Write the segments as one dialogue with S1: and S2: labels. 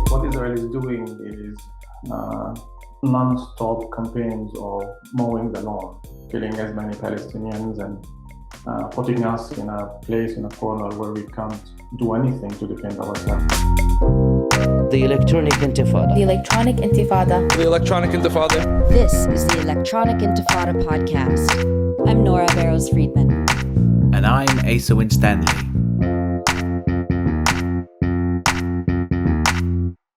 S1: What Israel is doing is non-stop campaigns of mowing the lawn, killing as many Palestinians and putting us in a place, in a corner where we can't do anything to defend ourselves.
S2: The Electronic Intifada.
S3: The Electronic Intifada.
S4: The Electronic Intifada.
S5: This is the Electronic Intifada podcast. I'm Nora Barrows-Friedman.
S6: And I'm Asa Winstanley.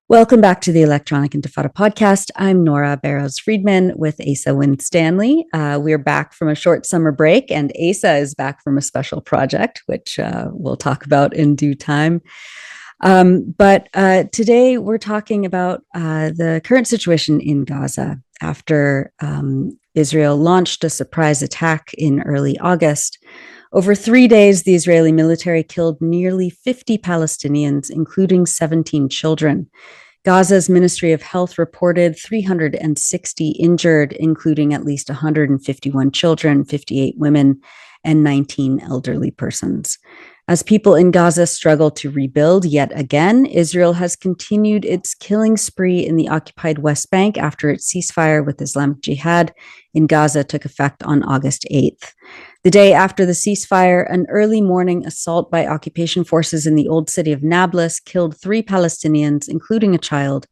S5: Welcome back to the Electronic Intifada podcast. I'm Nora Barrows-Friedman with Asa Winstanley. We're back from a short summer break, and Asa is back from a special project, which we'll talk about in due time. But today we're talking about the current situation in Gaza after Israel launched a surprise attack in early August. Over 3 days, the Israeli military killed nearly 50 Palestinians, including 17 children. Gaza's Ministry of Health reported 360 injured, including at least 151 children, 58 women, and 19 elderly persons. As people in Gaza struggle to rebuild yet again, Israel has continued its killing spree in the occupied West Bank after its ceasefire with Islamic Jihad in Gaza took effect on August 8th. The day after the ceasefire, an early morning assault by occupation forces in the old city of Nablus killed 3 Palestinians, including a child,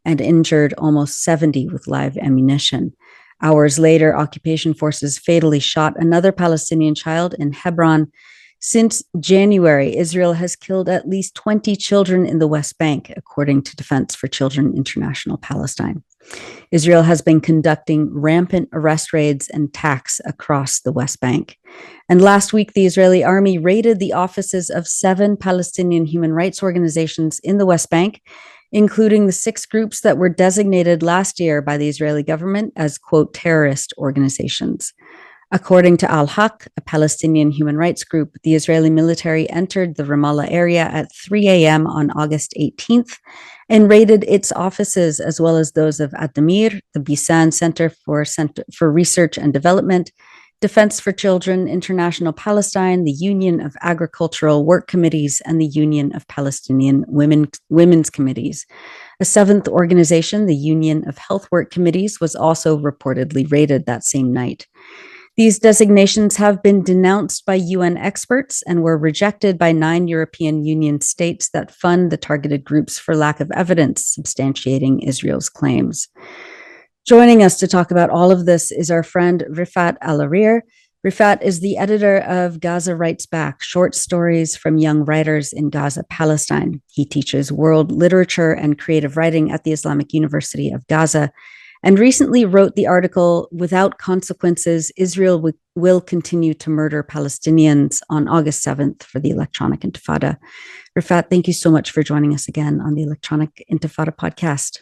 S5: and injured almost 70 with live ammunition. Hours later, occupation forces fatally shot another Palestinian child in Hebron. Since January, Israel has killed at least 20 children in the West Bank, according to Defense for Children International Palestine. Israel has been conducting rampant arrest raids and attacks across the West Bank. And last week, the Israeli army raided the offices of 7 Palestinian human rights organizations in the West Bank, including the 6 groups that were designated last year by the Israeli government as, quote, terrorist organizations. According to Al-Haq, a Palestinian human rights group, the Israeli military entered the Ramallah area at 3 a.m. on August 18th and raided its offices, as well as those of Adamir, the Bisan Center for Research and Development, Defense for Children International Palestine, the Union of Agricultural Work Committees, and the Union of Palestinian Women's Committees. A 7th organization, the Union of Health Work Committees, was also reportedly raided that same night. These designations have been denounced by UN experts and were rejected by 9 European Union states that fund the targeted groups for lack of evidence substantiating Israel's claims. Joining us to talk about all of this is our friend Refaat Alareer. Refaat is the editor of Gaza Writes Back, short stories from young writers in Gaza, Palestine. He teaches world literature and creative writing at the Islamic University of Gaza, and recently wrote the article, Without Consequences, Israel Will Continue to Murder Palestinians on August 7th for the Electronic Intifada. Refaat, thank you so much for joining us again on the Electronic Intifada podcast.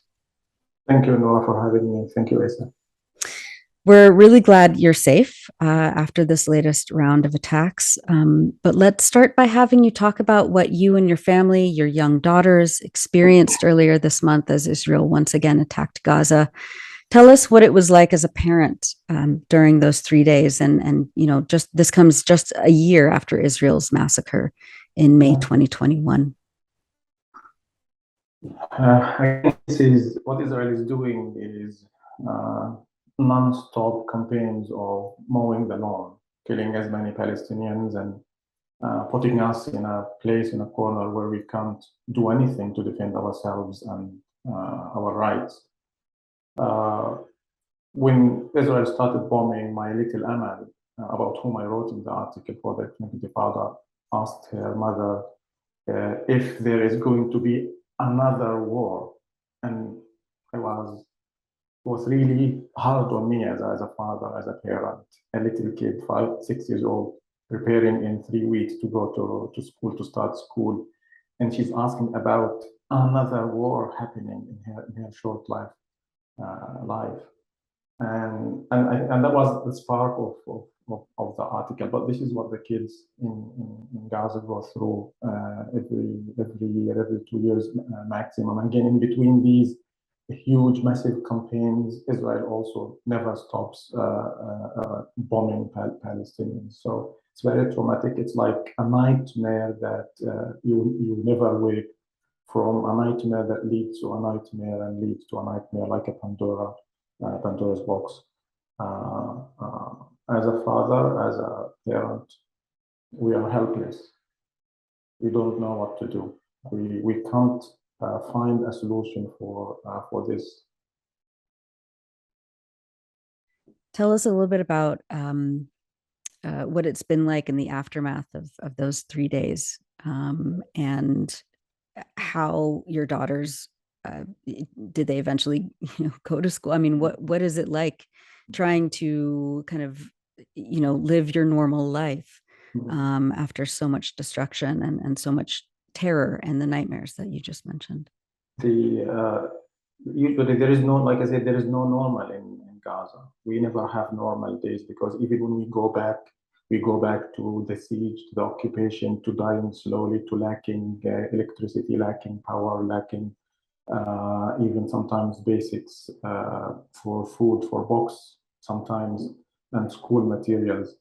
S1: Thank you, Nora, for having me. Thank you, Asa.
S5: We're really glad you're safe after this latest round of attacks. But let's start by having you talk about what you and your family, your young daughters, experienced earlier this month as Israel once again attacked Gaza. Tell us what it was like as a parent during those 3 days, and just this comes just a year after Israel's massacre in May 2021.
S1: I think this is what Israel is doing is non-stop campaigns of mowing the lawn, killing as many Palestinians and putting us in a place, in a corner where we can't do anything to defend ourselves and our rights. When Israel started bombing, my little Amal, about whom I wrote in the article for the Electronic Intifada, asked her mother if there is going to be another war. And it was really hard on me as a father, as a parent, a little kid, 5, 6 years old, preparing in 3 weeks to go to school, to start school. And she's asking about another war happening in her short life. And that was the spark of the article. But this is what the kids in Gaza go through every year, every 2 years maximum. Again, in between these huge, massive campaigns. Israel also never stops bombing Palestinians. So it's very traumatic. It's like a nightmare that you never wake from, a nightmare that leads to a nightmare and leads to a nightmare, like a Pandora's box. As a father, as a parent, we are helpless. We don't know what to do. We can't find a solution for this.
S5: Tell us a little bit about what it's been like in the aftermath of those 3 days, and how your daughters did they eventually go to school? I mean, what is it like trying to kind of live your normal life after so much destruction and so much terror and the nightmares that you just mentioned?
S1: Usually there is no, like I said, there is no normal in Gaza. We never have normal days, because even when we go back to the siege, to the occupation, to dying slowly, to lacking electricity, lacking power, lacking even sometimes basics for food, for books, sometimes, and school materials.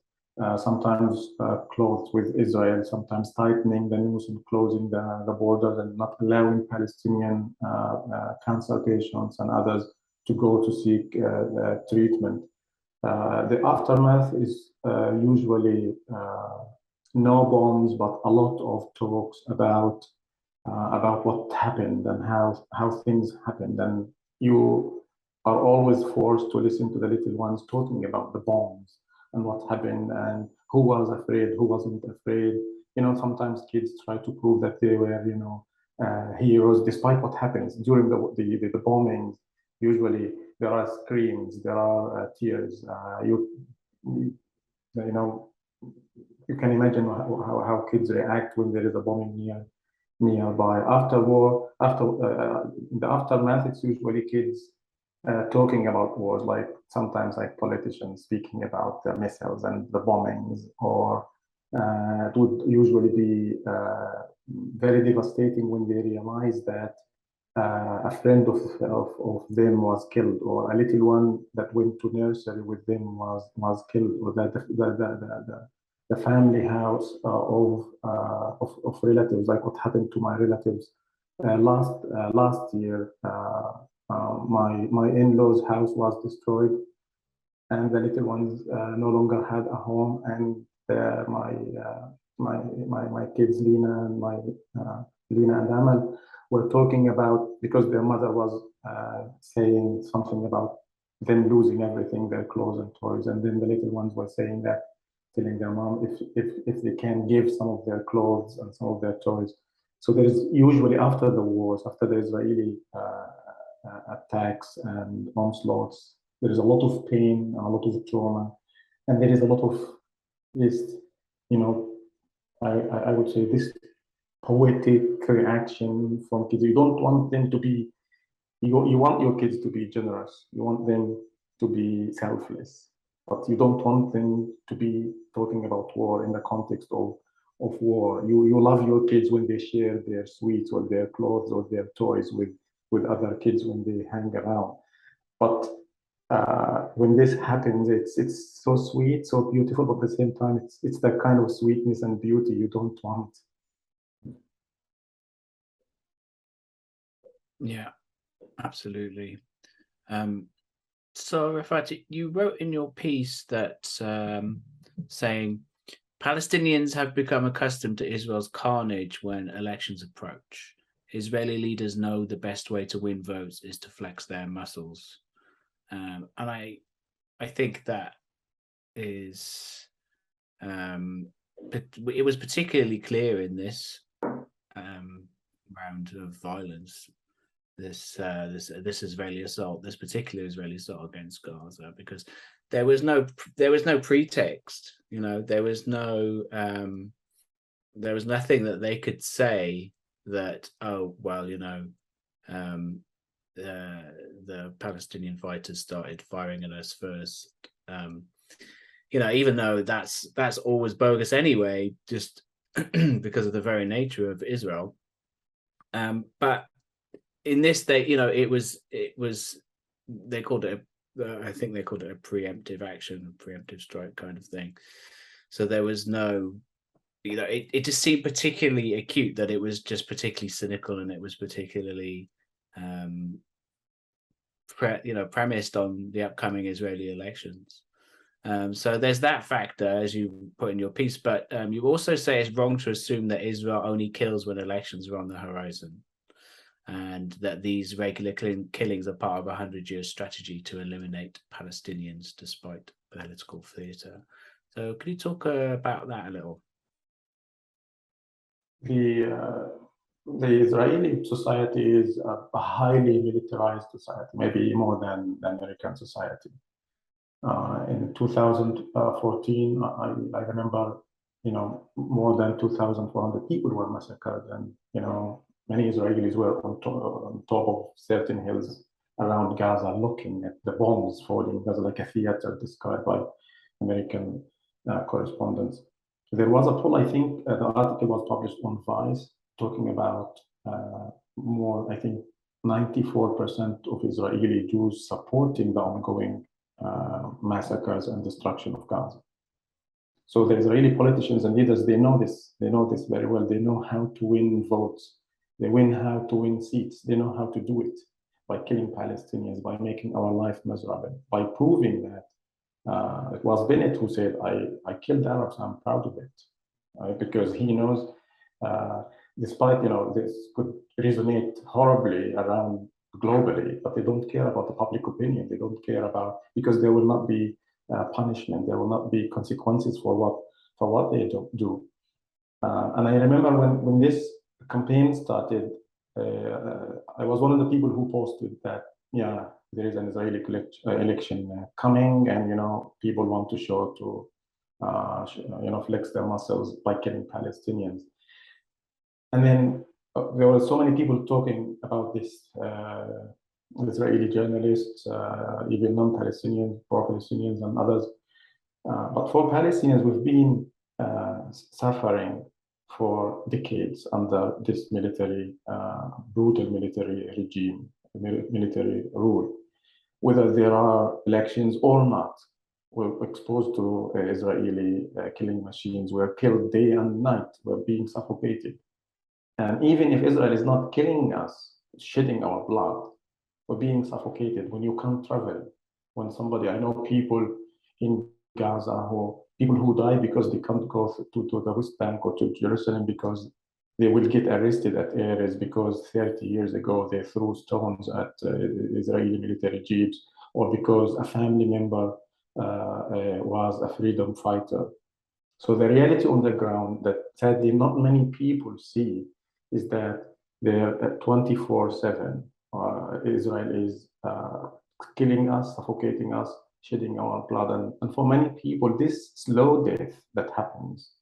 S1: Sometimes clothes with Israel, sometimes tightening the news and closing the borders and not allowing Palestinian cancer patients and others to go to seek treatment. The aftermath is usually no bombs, but a lot of talks about what happened and how things happened. And you are always forced to listen to the little ones talking about the bombs and what happened and who was afraid, who wasn't afraid. Sometimes kids try to prove that they were, heroes despite what happens during the bombings. Usually there are screams, there are tears. You can imagine how kids react when there is a bombing nearby. After war, in the aftermath, it's usually kids talking about wars, like sometimes like politicians speaking about the missiles and the bombings, or it would usually be very devastating when they realize that a friend of them was killed, or a little one that went to nursery with them was killed, or that the family house of relatives, like what happened to my relatives last year. My in-laws' house was destroyed, and the little ones no longer had a home. And my kids, Lina and Amal, were talking about, because their mother was saying something about them losing everything, their clothes and toys, and then the little ones were saying that, telling their mom if they can give some of their clothes and some of their toys. So there is usually, after the wars, after the Israeli attacks and onslaughts, there is a lot of pain, a lot of trauma, and there is a lot of this, I would say, this poetic reaction from kids. You don't want them to be, you want your kids to be generous. You want them to be selfless, but you don't want them to be talking about war in the context of war. You love your kids when they share their sweets or their clothes or their toys with other kids when they hang around. But when this happens, it's so sweet, so beautiful, but at the same time, it's that kind of sweetness and beauty you don't want.
S6: Yeah, absolutely. So, Refaat, you wrote in your piece that saying Palestinians have become accustomed to Israel's carnage when elections approach. Israeli leaders know the best way to win votes is to flex their muscles. And I think that is, it was particularly clear in this round of violence, this Israeli assault, this particular Israeli assault against Gaza, because there was no pretext. There was nothing that they could say that, oh well, the Palestinian fighters started firing at us first. Even though that's always bogus anyway, just because of the very nature of Israel. But in this, it was they called it I think they called it a preemptive action, preemptive strike kind of thing. So there was no, it just seemed particularly acute, that it was just particularly cynical, and it was particularly premised on the upcoming Israeli elections. So there's that factor, as you put in your piece, but you also say it's wrong to assume that Israel only kills when elections are on the horizon, and that these regular killings are part of a 100-year strategy to eliminate Palestinians despite political theatre. So could you talk about that a little?
S1: The Israeli society is a highly militarized society, maybe more than the American society. In 2014, I remember, more than 2,400 people were massacred, and many Israelis were on top of certain hills around Gaza, looking at the bombs falling. It was like a theater described by American correspondents. There was a poll, I think, the article was published on Vice, talking about more, I think, 94% of Israeli Jews supporting the ongoing massacres and destruction of Gaza. So the Israeli politicians and leaders, they know this. They know this very well. They know how to win votes. They know how to win seats. They know how to do it by killing Palestinians, by making our life miserable, by proving that. It was Bennett who said, I killed Arabs, I'm proud of it. Because he knows, despite, this could resonate horribly around globally, but they don't care about the public opinion. They don't care about, because there will not be punishment. There will not be consequences for what they do. And I remember when this campaign started, I was one of the people who posted that, there is an Israeli election coming, and people want to show to flex their muscles by killing Palestinians. And then there were so many people talking about this, Israeli journalists, even non-Palestinians, pro-Palestinians, and others. But for Palestinians, we've been suffering for decades under this brutal military regime, military rule. Whether there are elections or not, we're exposed to Israeli killing machines. We're killed day and night. We're being suffocated. And even if Israel is not killing us, shedding our blood, we're being suffocated. When you can't travel, I know people in Gaza people who die because they can't go to the West Bank or to Jerusalem because they will get arrested at areas because 30 years ago they threw stones at Israeli military jeeps, or because a family member was a freedom fighter. So the reality on the ground that sadly not many people see is that they're 24/7. Israel is killing us, suffocating us, shedding our blood. And for many people, this slow death that happens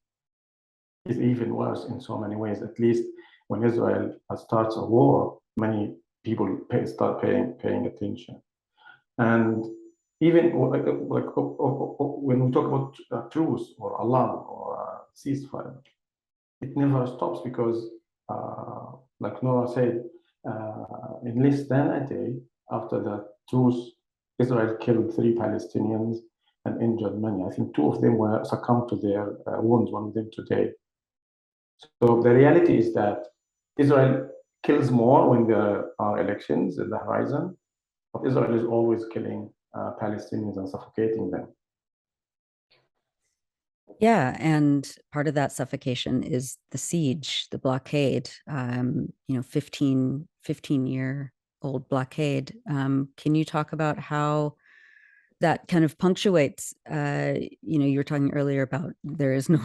S1: is even worse in so many ways. At least when Israel starts a war, many people start paying attention. And even when we talk about truce or Allah or ceasefire, it never stops because, like Nora said, in less than a day after the truce, Israel killed 3 Palestinians and injured many. I think 2 of them were succumbed to their wounds, one of them today. So the reality is that Israel kills more when there are elections at the horizon, but Israel is always killing Palestinians and suffocating them.
S5: Yeah, and part of that suffocation is the siege, the blockade, 15-year-old blockade. Can you talk about how that kind of punctuates, you were talking earlier about there's no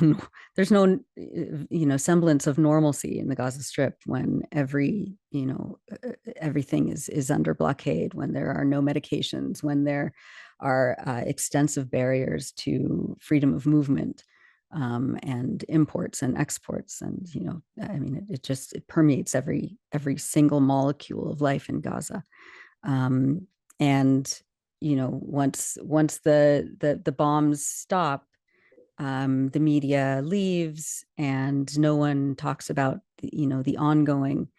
S5: semblance of normalcy in the Gaza Strip when everything is under blockade, when there are no medications, when there are extensive barriers to freedom of movement, and imports and exports. And, it permeates every single molecule of life in Gaza. And once the bombs stop, the media leaves, and no one talks about the ongoing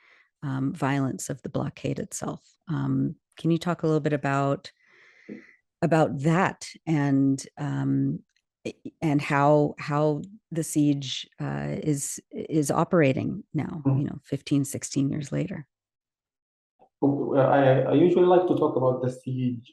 S5: violence of the blockade itself. Can you talk a little bit about that and how the siege is operating now, 15, 16 years later?
S1: I usually like to talk about the siege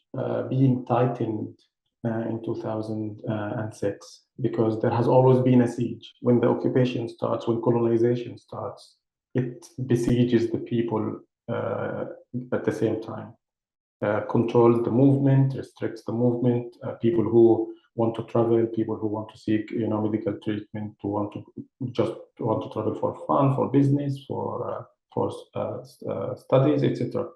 S1: being tightened in 2006, because there has always been a siege. When the occupation starts, when colonization starts, it besieges the people at the same time. Controls the movement, restricts the movement. People who want to travel, people who want to seek, medical treatment, who want to travel for fun, for business, for studies, etc.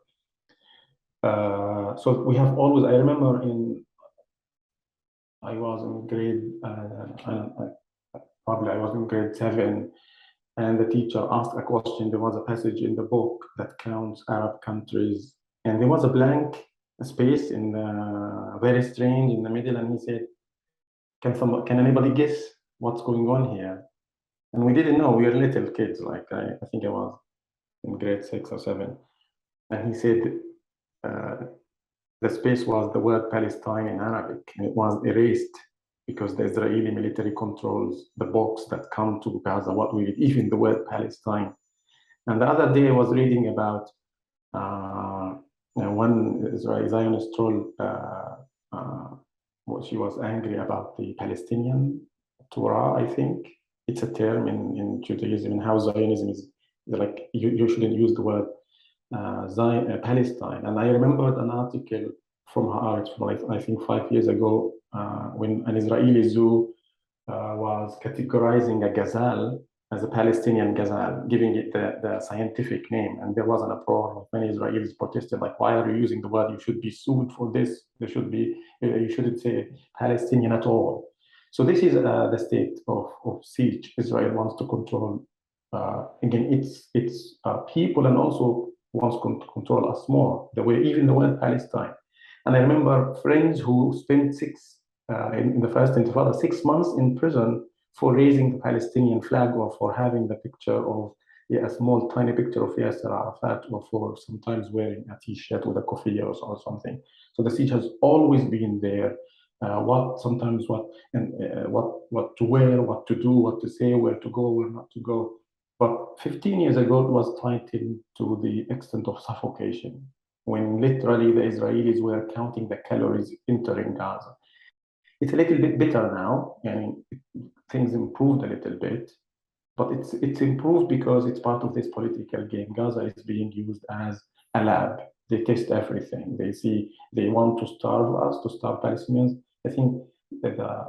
S1: So we have always. I remember I was in grade. Probably I was in grade 7, and the teacher asked a question. There was a passage in the book that counts Arab countries, and there was a blank space very strange in the middle, and he said, can anybody guess what's going on here? And we didn't know. We were little kids, like I think I was in grade 6 or 7. And he said the space was the word Palestine in Arabic, and it was erased because the Israeli military controls the box that come to Gaza, what we read, even the word Palestine. And the other day I was reading about one Israeli Zionist troll. She was angry about the Palestinian Torah, I think. It's a term in Judaism, and how Zionism is like, you shouldn't use the word Palestine. And I remembered an article from Haaretz from I think 5 years ago, when an Israeli zoo was categorizing a gazelle as a Palestinian gazelle, giving it the scientific name. And there was an uproar. Many Israelis protested, like, why are you using the word? You should be sued for this. You shouldn't say Palestinian at all. So this is the state of siege. Israel wants to control, again, its people, and also wants to control us more, even the word Palestine. And I remember friends who spent in the first Intifada 6 months in prison for raising the Palestinian flag, or for having the picture of a small tiny picture of Yasser Arafat, or for sometimes wearing a t-shirt with a kufiya or something. So the siege has always been there. What to wear, what to do, what to say, where to go, where not to go. But 15 years ago, it was tightened to the extent of suffocation, when literally the Israelis were counting the calories entering Gaza. It's a little bit better now, and things improved a little bit, but it's improved because it's part of this political game. Gaza is being used as a lab. They test everything. They want to starve us, to starve Palestinians. I think that the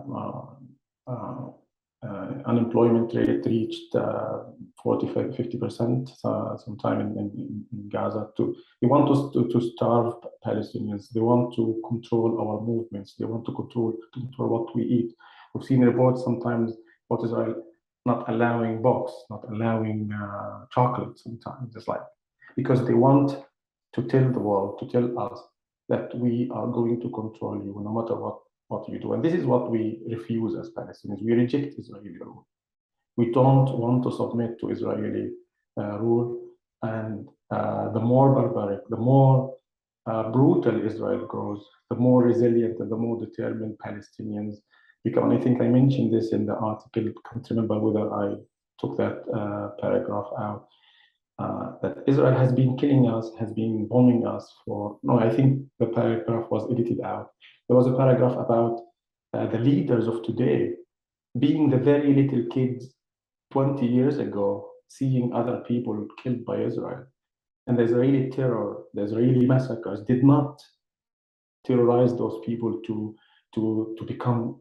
S1: unemployment rate reached 40-50% sometime in Gaza. They want to starve Palestinians. They want to control our movements. They want to control what we eat. We've seen reports sometimes about Israel not allowing box, not allowing chocolate sometimes. It's like, because they want to tell the world, to tell us that we are going to control you no matter what you do. And this is what we refuse as Palestinians. We reject Israeli rule. We don't want to submit to Israeli rule. And the more barbaric, the more brutal Israel grows, the more resilient and the more determined Palestinians become. And I think I mentioned this in the article. I can't remember whether I took that paragraph out. That Israel has been killing us, has been bombing us I think the paragraph was edited out. There was a paragraph about the leaders of today being the very little kids 20 years ago, seeing other people killed by Israel. And the Israeli terror, the Israeli massacres did not terrorize those people to become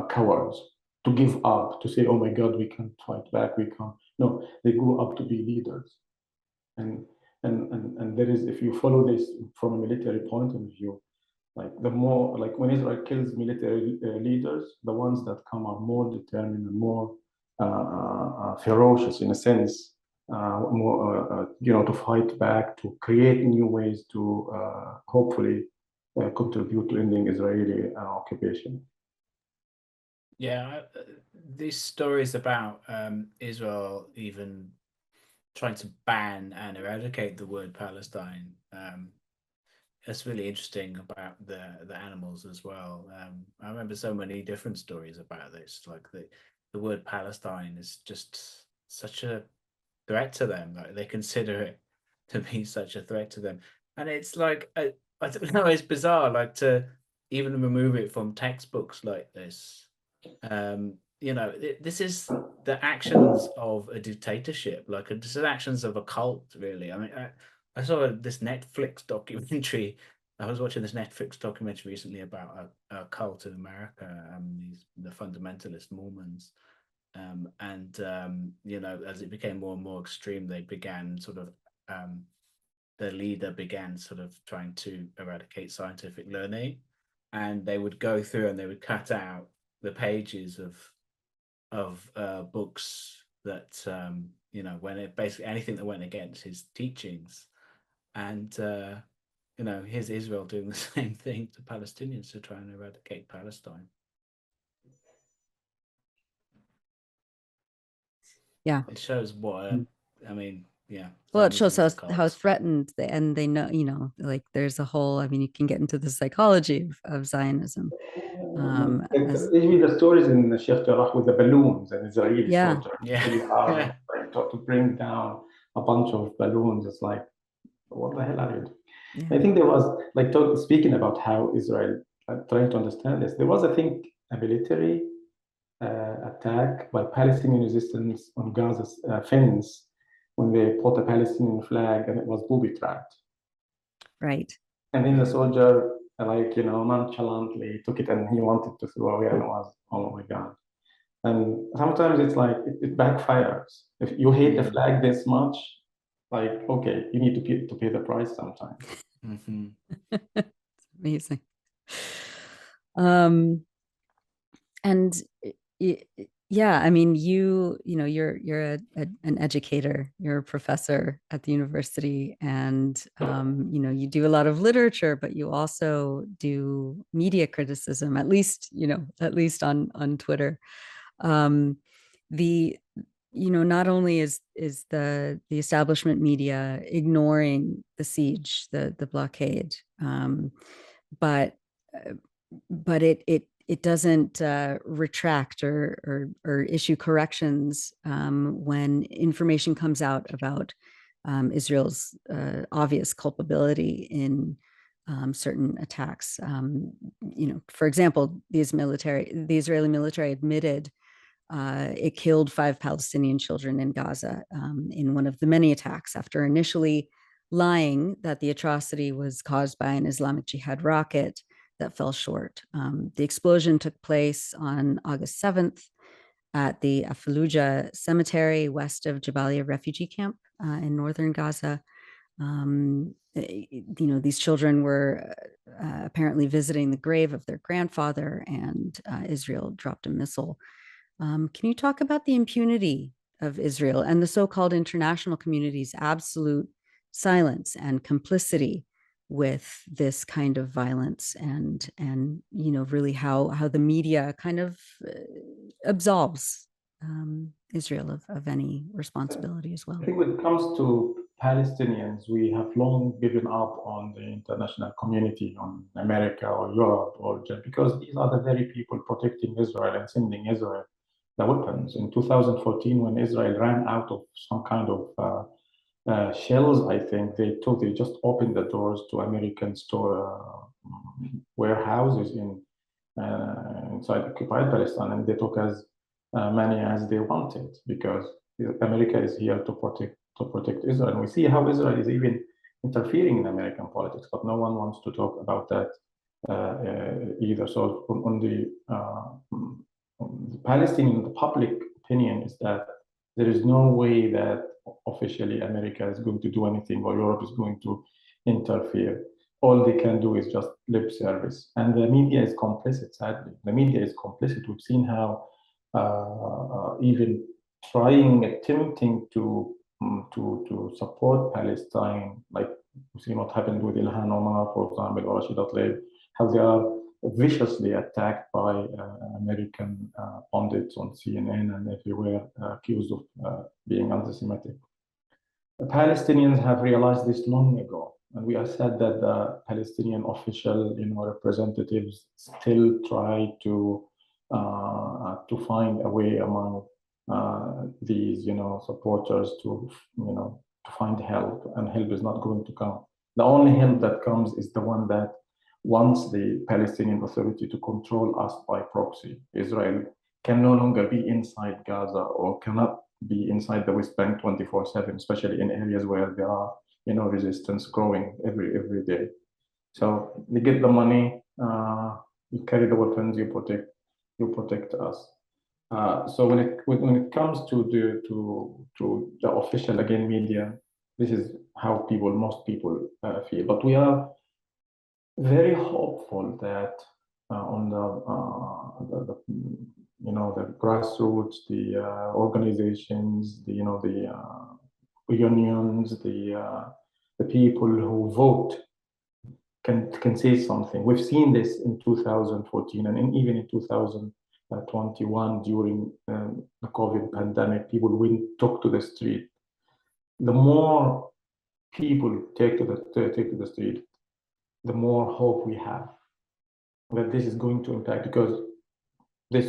S1: cowards, to give up, to say, oh my God, we can't fight back, we can't. No, they grew up to be leaders. And there is, if you follow this from a military point of view, like the more, like when Israel kills military leaders, the ones that come are more determined and more ferocious in a sense, more to fight back, to create new ways to hopefully contribute to ending Israeli occupation.
S6: Yeah, these stories about Israel even trying to ban and eradicate the word Palestine. It's really interesting about the animals as well. I remember so many different stories about this. Like the word Palestine is just such a threat to them. Like they consider it to be such a threat to them, and it's like I don't know. It's bizarre, like to even remove it from textbooks like this. This is the actions of a dictatorship, like this is actions of a cult, really. I mean, I saw this Netflix documentary. I was watching this Netflix documentary recently about a cult in America, the fundamentalist Mormons. As it became more and more extreme, they began sort of the leader began sort of trying to eradicate scientific learning, and they would go through and they would cut out the pages of books that when it basically anything that went against his teachings, and here's Israel doing the same thing to Palestinians to try and eradicate Palestine.
S5: Yeah,
S6: it shows what I mean. Yeah.
S5: Well, it shows how threatened and they know, like there's a whole, I mean, you can get into the psychology of Zionism.
S1: Usually the stories in the Sheikh Jarrah with the balloons and Israeli soldiers really
S6: yeah.
S1: to bring down a bunch of balloons. It's like, what the hell are you doing?
S5: Yeah.
S1: I think there was, like, speaking about how Israel trying to understand this, there was, I think, a military attack by Palestinian resistance on Gaza's fence when they put a Palestinian flag and it was booby-trapped.
S5: Right.
S1: And then the soldier, nonchalantly took it and he wanted to throw away and it was, oh my God. And sometimes it's like, it backfires. If you hate the flag this much, like, okay, you need to pay the price sometimes.
S6: Mm-hmm.
S5: It's amazing. And yeah, I mean, you're an educator, you're a professor at the university, and you do a lot of literature, but you also do media criticism, at least on Twitter. Not only is the establishment media ignoring the siege, the blockade, but it doesn't retract or issue corrections when information comes out about Israel's obvious culpability in certain attacks. For example, the Israeli military admitted it killed 5 Palestinian children in Gaza in one of the many attacks, after initially lying that the atrocity was caused by an Islamic Jihad rocket that fell short. The explosion took place on August 7th at the Fallujah cemetery west of Jabalia refugee camp in northern Gaza. These children were apparently visiting the grave of their grandfather, and Israel dropped a missile. Can you talk about the impunity of Israel and the so-called international community's absolute silence and complicity with this kind of violence, and really how the media kind of absolves Israel of any responsibility as well?
S1: I think when it comes to Palestinians, we have long given up on the international community, on America or Europe, because these are the very people protecting Israel and sending Israel the weapons. In 2014, when Israel ran out of some kind of shells, I think they just opened the doors to American store warehouses inside occupied Palestine, and they took as many as they wanted, because America is here to protect Israel. And we see how Israel is even interfering in American politics, but no one wants to talk about that either. So on the Palestinian, the public opinion is that there is no way that officially America is going to do anything or Europe is going to interfere. All they can do is just lip service. And the media is complicit, sadly. The media is complicit. We've seen how even attempting to support Palestine, like we've seen what happened with Ilhan Omar, for example, or Rashida Tlaib, how they are viciously attacked by American pundits on CNN and everywhere, accused of being anti-Semitic. The Palestinians have realized this long ago, and we are sad that the Palestinian official, representatives still try to find a way among these, supporters to find help, and help is not going to come. The only help that comes is the one that wants the Palestinian Authority to control us by proxy. Israel can no longer be inside Gaza, or cannot be inside the West Bank 24/7, especially in areas where there are, resistance growing every day. So you get the money, you carry the weapons, you protect us. So when it comes to the official, again, media, this is how most people feel. But we are very hopeful that on the grassroots, the organizations, the unions, the people who vote can say something. We've seen this in 2014 and even in 2021 during the COVID pandemic. People took to the street. The more people take to the street, the more hope we have that this is going to impact, because this,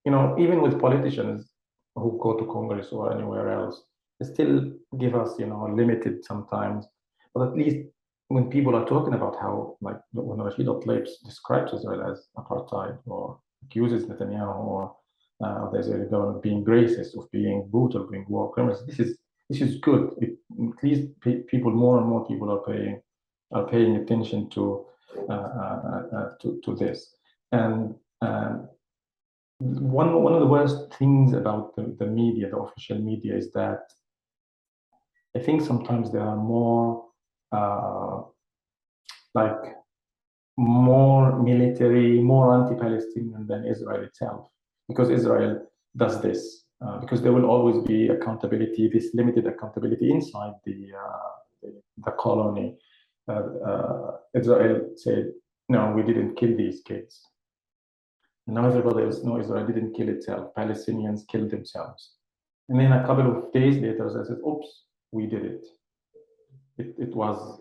S1: even with politicians who go to Congress or anywhere else, they still give us, limited sometimes. But at least when people are talking about how, like when Rashid Tlaib describes Israel as apartheid, or accuses Netanyahu or the Israeli government being racist, of being brutal, being war criminals, this is good. At least people, more and more people are paying attention to this. And one of the worst things about the media, the official media, is that I think sometimes they are more more military, more anti-Palestinian than Israel itself, because Israel does this, because there will always be accountability, this limited accountability inside the colony. Israel said, no, we didn't kill these kids. And now everybody else, no, Israel didn't kill itself. Palestinians killed themselves. And then a couple of days later, they said, oops, we did it. It was,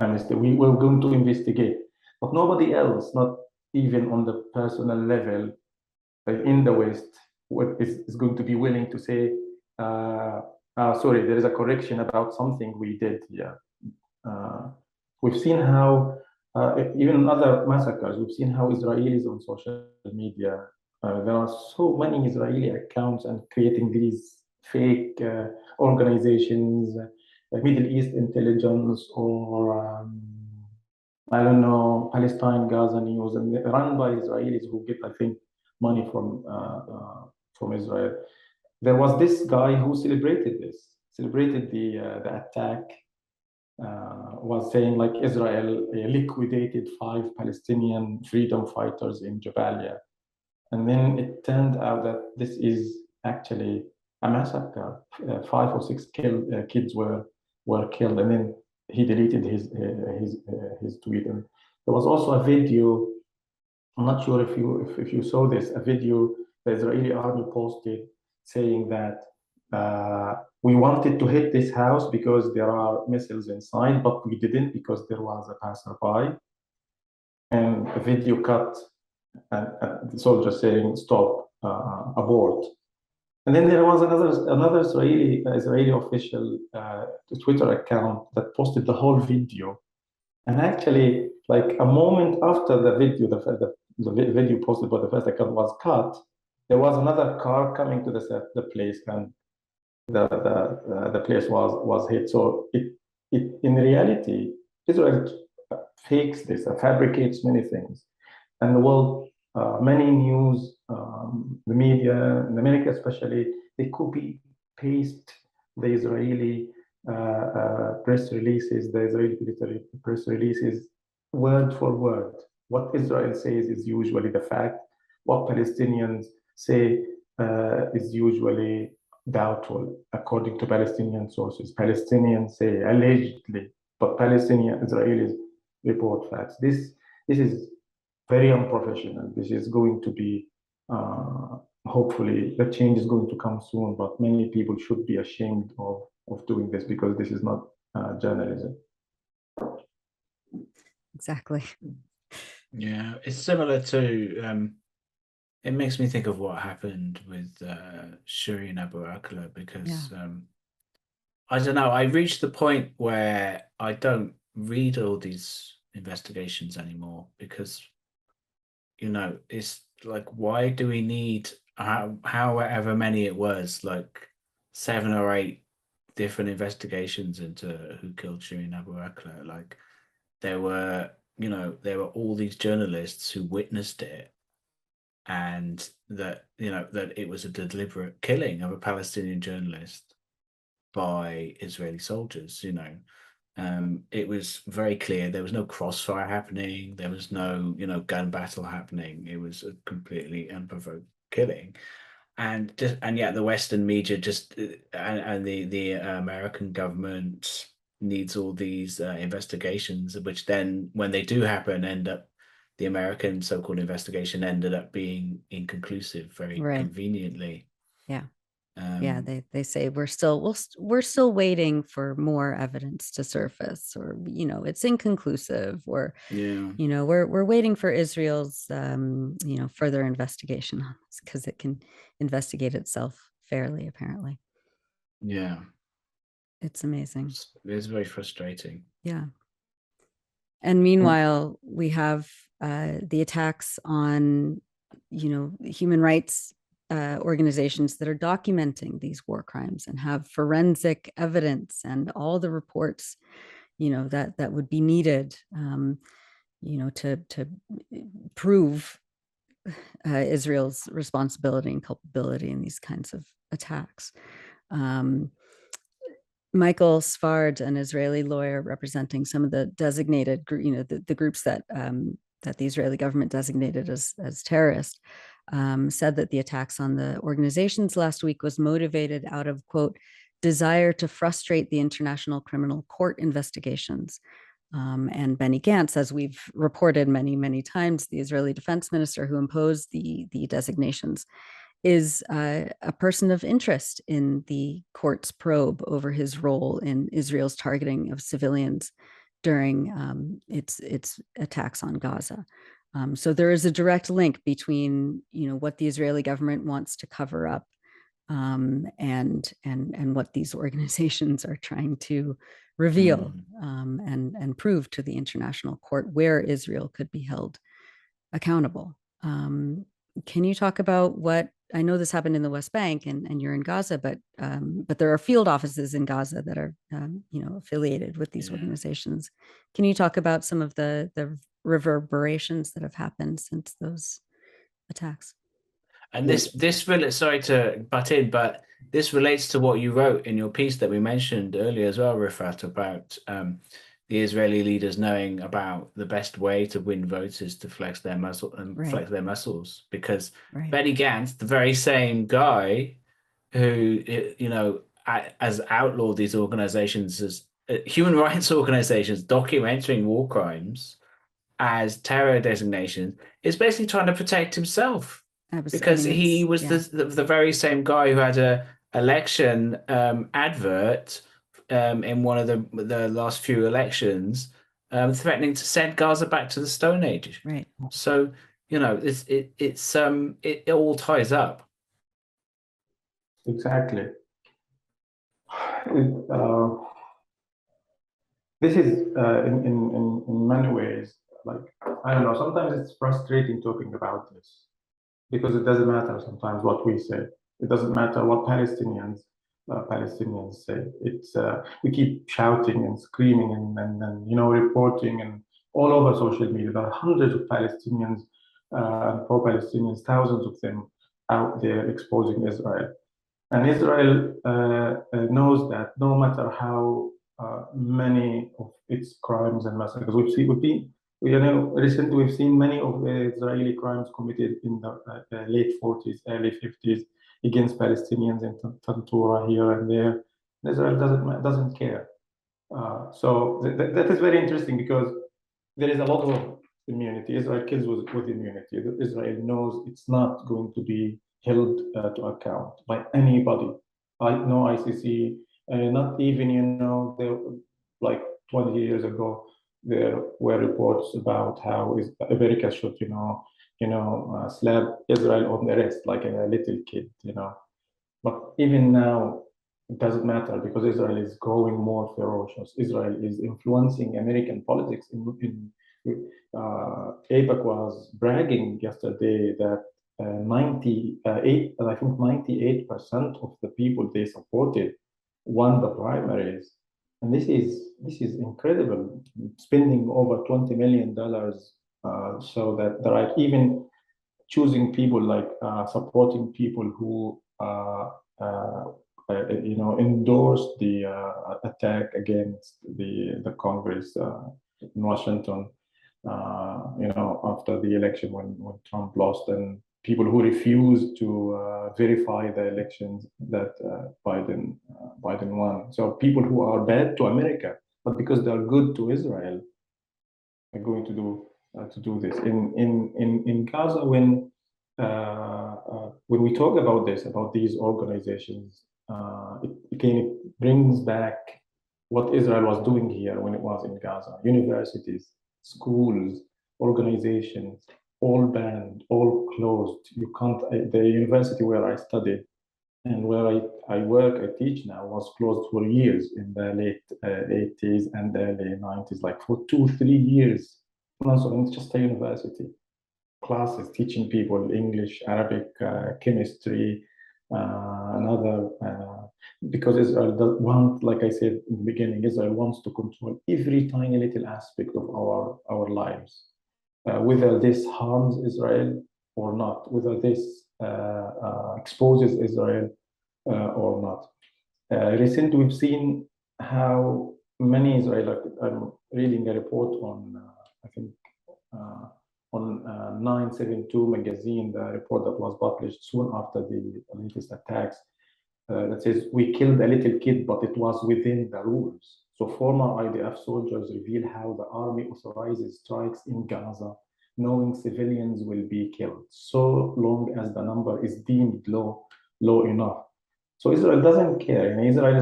S1: a mistake. We were going to investigate. But nobody else, not even on the personal level, like in the West, is going to be willing to say, sorry, there is a correction about something we did here. We've seen how, even in other massacres, we've seen how Israelis on social media, there are so many Israeli accounts and creating these fake organizations, Middle East intelligence, or I don't know, Palestine, Gaza news, and run by Israelis who get, I think, money from Israel. There was this guy who celebrated the attack. Was saying like Israel liquidated 5 Palestinian freedom fighters in Jabalia. And then it turned out that this is actually a massacre. 5 or 6 kids were killed, and then he deleted his tweet. And there was also a video, I'm not sure if you saw this, a video the Israeli army posted saying that we wanted to hit this house because there are missiles inside, but we didn't because there was a passerby. And a video cut, and the soldier saying, stop, abort. And then there was another Israeli official Twitter account that posted the whole video. And actually, like a moment after the video, the video posted by the first account was cut, there was another car coming to the place, and the place was hit. So it in reality, Israel fakes this, fabricates many things, and the world, many news, the media in America especially, they copy paste the Israeli press releases, the Israeli military press releases, word for word. What Israel says is usually the fact. What Palestinians say is usually doubtful, according to Palestinian sources. Palestinians say allegedly, but Palestinian Israelis report facts. This is very unprofessional. This is going to be, hopefully, the change is going to come soon, but many people should be ashamed of of doing this because this is not journalism.
S5: Exactly.
S6: Yeah, it's similar to. It makes me think of what happened with Shireen Abu Akleh because I don't know. I reached the point where I don't read all these investigations anymore because it's like, why do we need however many it was, like 7 or 8 different investigations into who killed Shireen Abu Akleh? Like there were, there were all these journalists who witnessed it, and that that it was a deliberate killing of a Palestinian journalist by Israeli soldiers. It was very clear there was no crossfire happening, there was no gun battle happening. It was a completely unprovoked killing, and yet the Western media just and the American government needs all these investigations, which then when they do happen end up the American so-called investigation ended up being inconclusive very
S5: Right.
S6: conveniently.
S5: Yeah. They say we're still waiting for more evidence to surface, or it's inconclusive, or we're waiting for Israel's further investigation on this because it can investigate itself fairly, apparently.
S6: Yeah,
S5: it's amazing.
S6: It's very frustrating.
S5: Yeah. And meanwhile, we have the attacks on human rights organizations that are documenting these war crimes and have forensic evidence and all the reports that would be needed to prove Israel's responsibility and culpability in these kinds of attacks. Michael Svard, an Israeli lawyer representing some of the designated, the groups that that the Israeli government designated as terrorist, said that the attacks on the organizations last week was motivated out of, quote, desire to frustrate the International Criminal Court investigations. And Benny Gantz, as we've reported many, many times, the Israeli defense minister who imposed the designations, is a person of interest in the court's probe over his role in Israel's targeting of civilians during its attacks on Gaza. So there is a direct link between what the Israeli government wants to cover up and what these organizations are trying to reveal and prove to the international court where Israel could be held accountable. Can you talk about what, I know this happened in the West Bank and you're in Gaza, but there are field offices in Gaza that are affiliated with these organizations. Can you talk about some of the reverberations that have happened since those attacks?
S6: And this really, sorry to butt in, but this relates to what you wrote in your piece that we mentioned earlier as well, Refaat, about the Israeli leaders knowing about the best way to win votes is to flex their muscle and flex their muscles, because Benny Gantz, the very same guy who has outlawed these organizations as human rights organizations documenting war crimes as terror designations, is basically trying to protect himself. Because he was the very same guy who had a election advert in one of the last few elections, threatening to send Gaza back to the Stone Age.
S5: Right.
S6: So it all ties up.
S1: Exactly. This is in many ways, like, I don't know, sometimes it's frustrating talking about this because it doesn't matter sometimes what we say. It doesn't matter what Palestinians say. It's we keep shouting and screaming and reporting and all over social media. There are hundreds of Palestinians and pro-Palestinians, thousands of them out there exposing Israel. And Israel knows that no matter how many of its crimes and massacres, recently we've seen many of the Israeli crimes committed in the late 40s, early 50s against Palestinians in Tantura here and there. Israel doesn't care. So that is very interesting because there is a lot of immunity. Israel kills with immunity. Israel knows it's not going to be held to account by anybody. No ICC, Not even, there, like 20 years ago, there were reports about how America should, slap Israel on the wrist like a little kid. But even now, it doesn't matter because Israel is growing more ferocious. Israel is influencing American politics. APAC was bragging yesterday that 98% of the people they supported won the primaries, and this is incredible. Spending over $20 million, so that there are even choosing people like supporting people who endorsed the attack against the Congress in Washington. After the election when Trump lost, and people who refused to verify the elections that Biden won. So people who are bad to America, but because they are good to Israel, are going to do this. In Gaza, when we talk about these organizations, it brings back what Israel was doing here when it was in Gaza. Universities, schools, organizations, all banned, all closed. You can't. The university where I studied and where I work, I teach now, was closed for years in the late 80s and early 90s, like for 2-3 years. So it's just a university. Classes teaching people English, Arabic, chemistry, another, because Israel does want, like I said in the beginning, Israel wants to control every tiny little aspect of our lives, whether this harms Israel or not, whether this exposes Israel or not. Recently, we've seen how many Israelis. I'm reading a report on, I think, on 972 magazine, the report that was published soon after the latest attacks, that says we killed a little kid, but it was within the rules. So former IDF soldiers reveal how the army authorizes strikes in Gaza, knowing civilians will be killed, so long as the number is deemed low enough. So Israel doesn't care, and Israel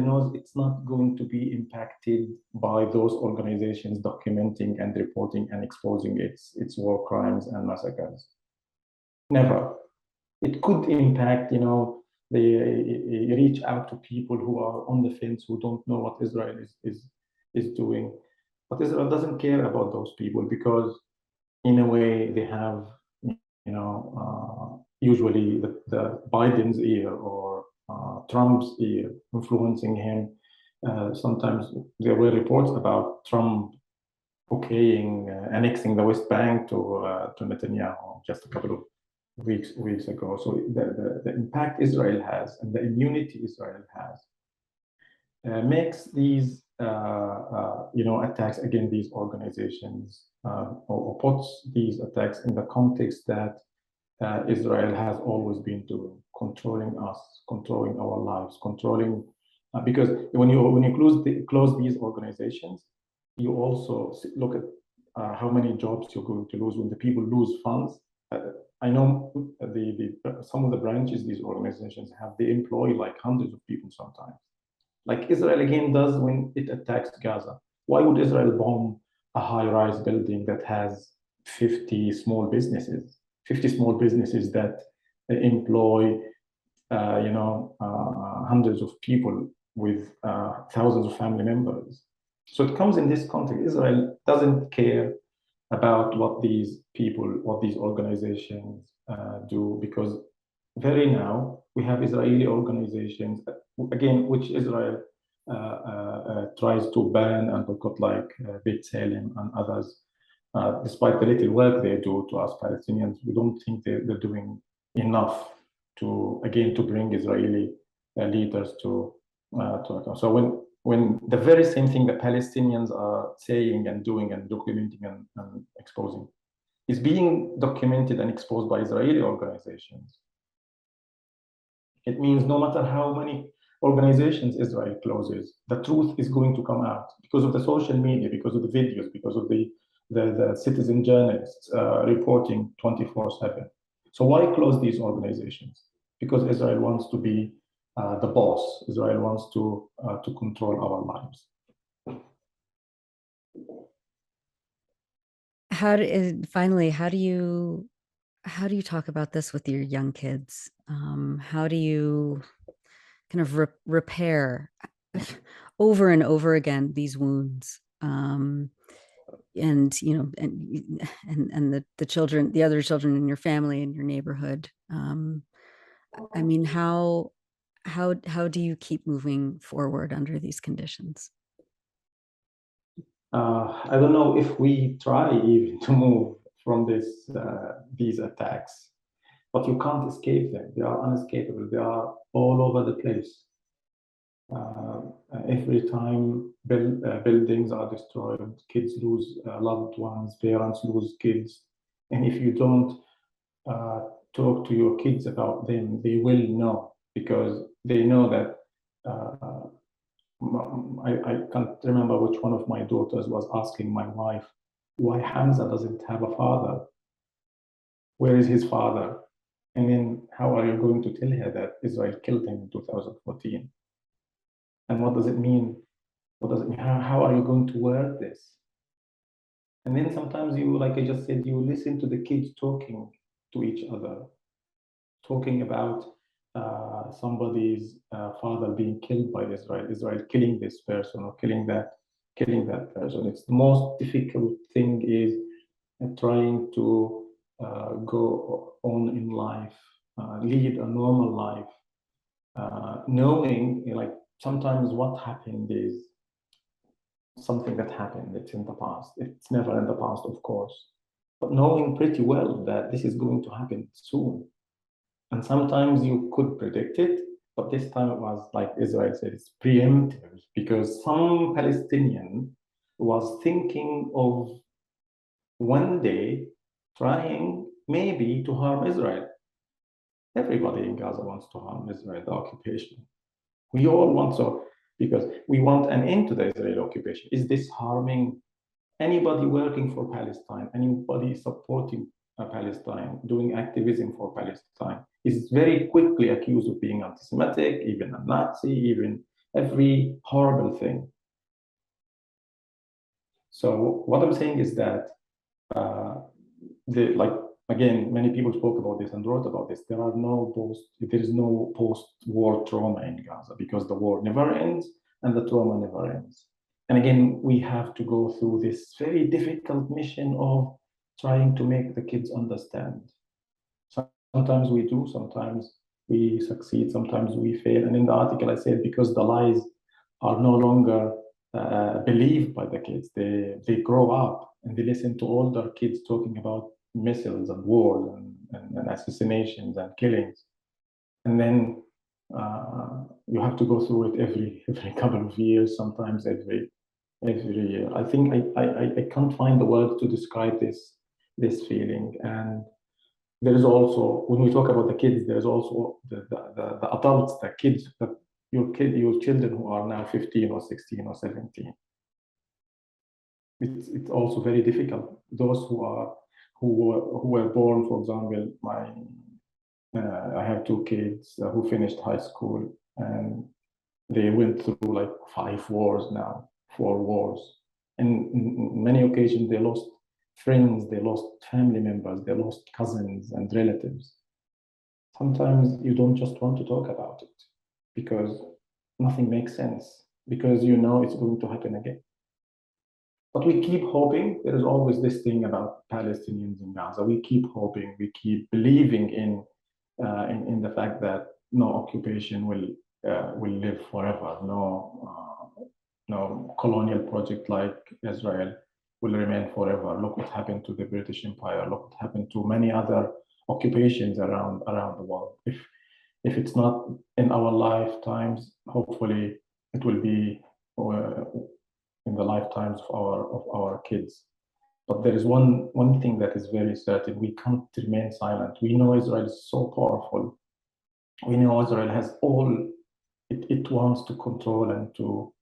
S1: knows it's not going to be impacted by those organizations documenting and reporting and exposing its war crimes and massacres. Never. It could impact, they reach out to people who are on the fence, who don't know what Israel is doing. But Israel doesn't care about those people because, in a way, they have, usually the Biden's ear or Trump's ear influencing him. Sometimes there were reports about Trump okaying annexing the West Bank to Netanyahu just a couple of weeks ago. So the impact Israel has and the immunity Israel has makes these attacks against these organizations or puts these attacks in the context that Israel has always been doing, controlling us, controlling our lives, controlling. Because when you close these organizations, you also look at how many jobs you're going to lose when the people lose funds. I know some of the branches these organizations have, they employ like hundreds of people sometimes. Like Israel again does when it attacks Gaza. Why would Israel bomb a high-rise building that has 50 small businesses? 50 small businesses that employ, hundreds of people with thousands of family members. So it comes in this context. Israel doesn't care about what these people, what these organizations do, because very now we have Israeli organizations, again, which Israel tries to ban and boycott, like Beit Salem and others. Despite the little work they do to us Palestinians, we don't think they're doing enough to bring Israeli leaders to account. So when the very same thing the Palestinians are saying and doing and documenting and exposing is being documented and exposed by Israeli organizations, it means no matter how many organizations Israel closes, the truth is going to come out because of the social media, because of the videos, because of the citizen journalists reporting 24/7. So why close these organizations? Because Israel wants to be the boss. Israel wants to control our lives.
S5: Finally, how do you talk about this with your young kids? How do you kind of repair over and over again these wounds? And you know, and the children, the other children in your family and your neighborhood. I mean, how do you keep moving forward under these conditions?
S1: I don't know if we try even to move from these attacks, but you can't escape them. They are unescapable. They are all over the place. Every time buildings are destroyed, kids lose loved ones, parents lose kids, and if you don't talk to your kids about them, they will know, because they know that. I can't remember which one of my daughters was asking my wife why Hamza doesn't have a father. Where is his father? And then how are you going to tell her that Israel killed him in 2014? And what does it mean? What does it mean? How are you going to word this? And then sometimes you, like I just said, you listen to the kids talking to each other, talking about somebody's father being killed by Israel killing this person or killing that person. It's the most difficult thing is trying to go on in life, lead a normal life, knowing, like, sometimes what happened is something that happened. It's in the past. It's never in the past, of course, but knowing pretty well that this is going to happen soon. And sometimes you could predict it, but this time it was, like Israel said, it's preemptive, because some Palestinian was thinking of one day trying maybe to harm Israel. Everybody in Gaza wants to harm Israel, the occupation. We all want so, because we want an end to the Israeli occupation. Is this harming anybody working for Palestine, anybody supporting Palestine, doing activism for Palestine, is very quickly accused of being anti-Semitic, even a Nazi, even every horrible thing. So what I'm saying is that, again, many people spoke about this and wrote about this. There is no post-war trauma in Gaza, because the war never ends and the trauma never ends. And again, we have to go through this very difficult mission of trying to make the kids understand. Sometimes we do, sometimes we succeed, sometimes we fail. And in the article I said, because the lies are no longer believed by the kids, they grow up and they listen to older kids talking about missiles and wars and assassinations and killings. And then you have to go through it every couple of years, sometimes every year. I think I can't find the word to describe this feeling. And there is also, when we talk about the kids, there's also the adults, the kids, your children who are now 15 or 16 or 17. It's also very difficult. Those who were born, for example, I have two kids who finished high school, and they went through like 5 wars now, 4 wars. And in many occasions, they lost friends, they lost family members, they lost cousins and relatives. Sometimes you don't just want to talk about it because nothing makes sense, because you know it's going to happen again. But we keep hoping. There is always this thing about Palestinians in Gaza. We keep hoping, we keep believing in the fact that no occupation will live forever. No colonial project like Israel will remain forever. Look what happened to the British Empire. Look what happened to many other occupations around the world. If it's not in our lifetimes, hopefully it will be in the lifetimes of our kids. But there is one thing that is very certain: we can't remain silent. We know Israel is so powerful. We know Israel has all it wants to control and to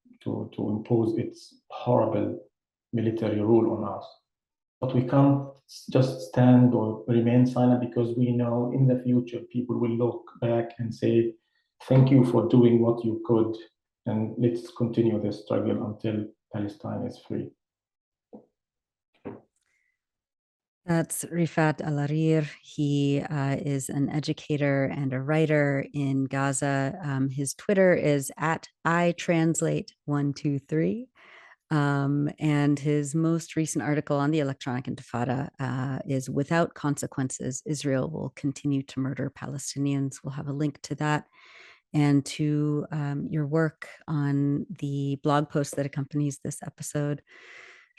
S1: impose its horrible military rule on us. But we can't just stand or remain silent, because we know in the future people will look back and say thank you for doing what you could, and let's continue the struggle until Palestine is free.
S5: That's Refaat Alareer. He is an educator and a writer in Gaza. His Twitter is at iTranslate123. And his most recent article on the Electronic Intifada is Without Consequences, Israel Will Continue to Murder Palestinians. We'll have a link to that and to your work on the blog post that accompanies this episode.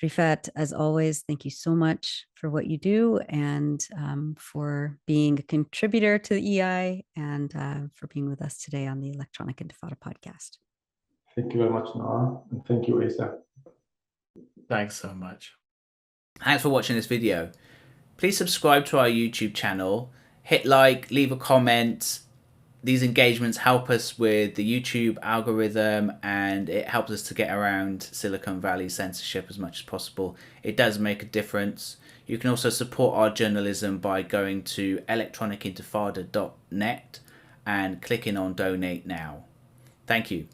S5: Refaat, as always, thank you so much for what you do and for being a contributor to the EI and for being with us today on the Electronic Intifada podcast.
S1: Thank you very much, Noah, and thank you, Asa.
S6: Thanks so much. Thanks for watching this video. Please subscribe to our YouTube channel, hit like, leave a comment. These engagements help us with the YouTube algorithm and it helps us to get around Silicon Valley censorship as much as possible. It does make a difference. You can also support our journalism by going to electronicintifada.net and clicking on donate now. Thank you.